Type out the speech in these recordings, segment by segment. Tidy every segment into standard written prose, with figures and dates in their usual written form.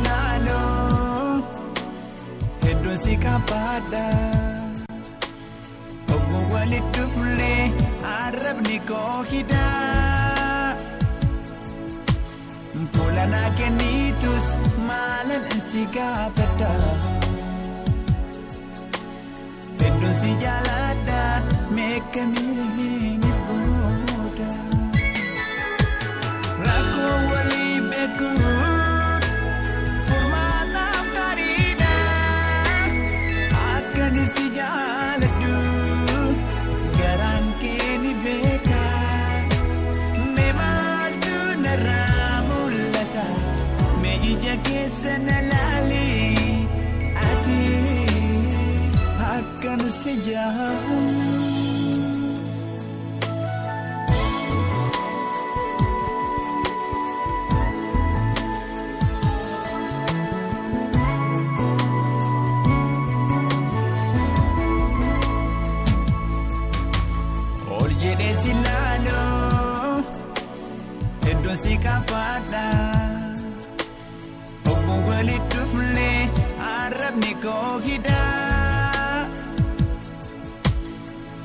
silalo hedduun si kabaadha obbo walitti fuulee arrabni koo hidhaa fuula naa kennitus maalan si gaafadha hedduun si jaaladha meeqamiin ifgooda rakkoo walii beeku furmaataaf gaariidha akkani si jaaladhu garaan kee ni beeka mee maaltu narraa mul'ata mee ija keessa na laali ati akkana si jaaladhu. Silalo hedduun si kabaadha obbo walitti fuulee arrabni koo hidhaa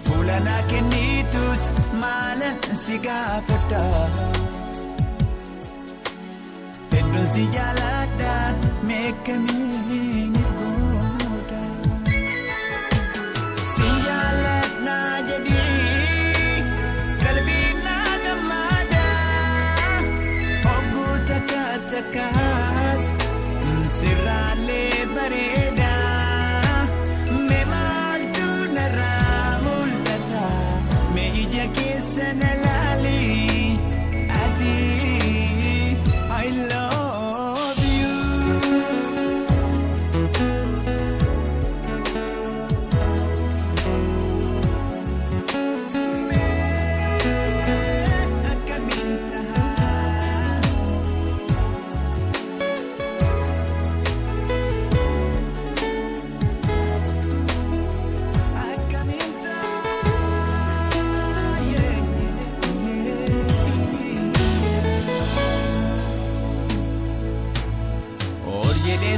fuula naa kennitus maalan si gaafadha hedduun si jaaladha meeqamiin ifgooda si jaaladha jedhi. Takas siraalee bareeda mee maaltu narraa mul'ata mee ija keessa na laali ati I love you.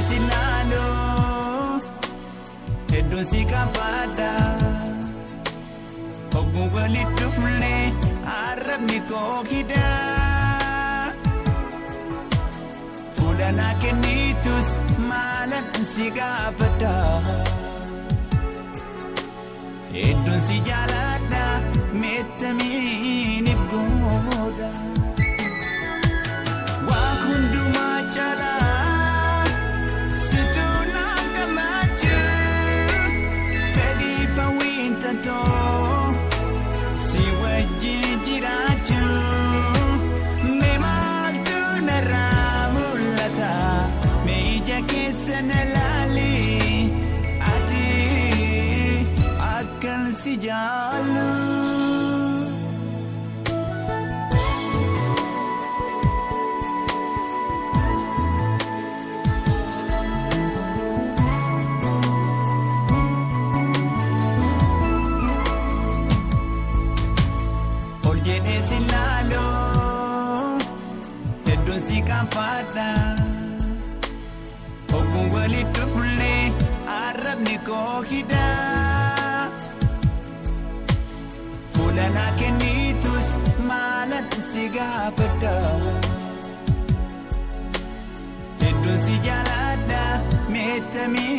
Silalo hedduun si kabaadha obbo walitti fuulee arrabni koo hidhaa fuula naa kennitus maalan si gaafadha hedduun si jaaladha meeqamiin ifgooda waa hundumaa caalaa. Si wajjin jiraachuu mee maaltu narraa mul'ata mee ija keessa na laali ati akkan si jaaladhu. Silalo hedduun si kabaadha obbo walitti fuulee arrabni koo hidhaa fuula naa kennitus maalan si gaafadha hedduun si jaaladha meeqamiin